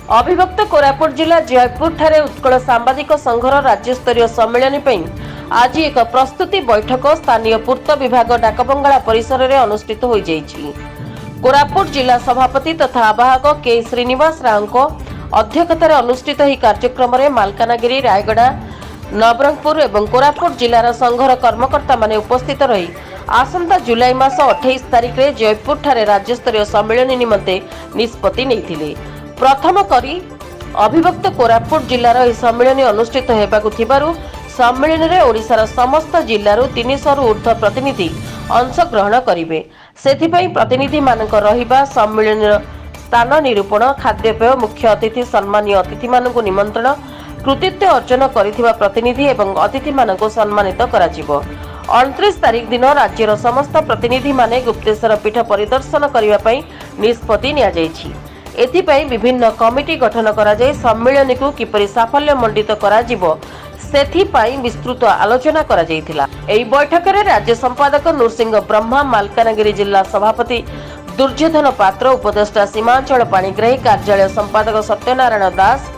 अविभक्त कोरापुट जिला जयपुर ठारे उत्कल सांबादिक संघर राज्यस्तरीय सम्मेलन पर आज एक प्रस्तुति बैठक स्थानीय पूर्त विभाग डाकबंगला परिसर में अनुष्ठित हो जाइछि। कोरापुट जिला सभापति तथा आवाहक के श्रीनिवास राव अध्यक्षतार अनुष्ठित ही कार्यक्रम में मालकानगिरी, रायगड़ा, नवरंगपुर एवं कोरापुट जिलार संघर कर्मकर्ता माने उपस्थित रही आसंता जुलाई मास 28 तारिख रे जयपुर ठारे राज्यस्तरीय सम्मेलन निमंते निष्पत्ति नैथिले। प्रथम करी अविभक्त कोरापुट जिलार यह सम्मेलन अनुष्ठित हेबाकु थिबारु सम्मेलन रे ओडिशार समस्त जिल्लारु 300 रु ऊर्ध्व प्रतिनिधि अंशग्रहण करिवे। सेथिपई प्रतिनिधि मानक रहिबा सम्मेलन स्थान निरूपण, खाद्यपेय, मुख्य अतिथि, सम्मानीय अतिथि मानक निमंत्रण, कृतित्व अर्जन करिथिबा प्रतिनिधि एवं अतिथि मानक सम्मानित कराजिवो। 29 तारिख दिन राज्यर समस्त प्रतिनिधि माने गुप्तेश्वर पीठ परिदर्शन करिबा पई निष्पत्ति निया जायछि। एथिपई विभिन्न कमिटी गठन करा जाय सम्मेलन को किपरि साफल्य मंडित करा जिवो सेथिपई विस्तृत आलोचना करा जायथिला। एही बैठक रे राज्य संपादक नूरसिंह ब्रह्मा, मालकानगिरी जिला सभापति दुर्योधन पात्र, उपदेष्टा सीमांचल पाणिग्राही, कार्यालय संपादक सत्यनारायण दास,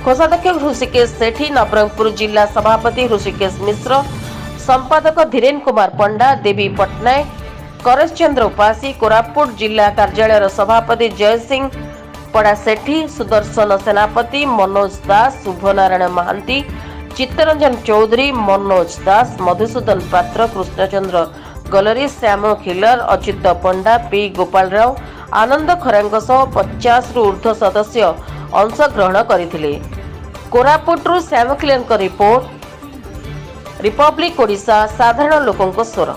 कोषाध्यक्ष ऋषिकेश सेठी, नवरंगपुर जिला सभापति ऋषिकेश मिश्र, संपादक धीरेन कुमार पंडा, देवी पटनायक, करेश चंद्र उपासी, कोरापुट जिला कार्यालय सभापति जय सिंह पड़ा सेठी, सुदर्शन सेनापति, मनोज दास, शुभनारायण महांती, चित्तरंजन चौधरी, मनोज दास, मधुसूदन पात्र, कृष्णचंद्र गलरी, श्याम खिलर, अच्युत पंडा, पी गोपाल राव, आनंद खरांग सह 50 रु ऊर्ध्व सदस्य अंशग्रहण करथिले। कोरापुटरू श्याम खिलर रिपोर्ट, रिपब्लिक ओडिशा, साधारण लोकंक स्वर।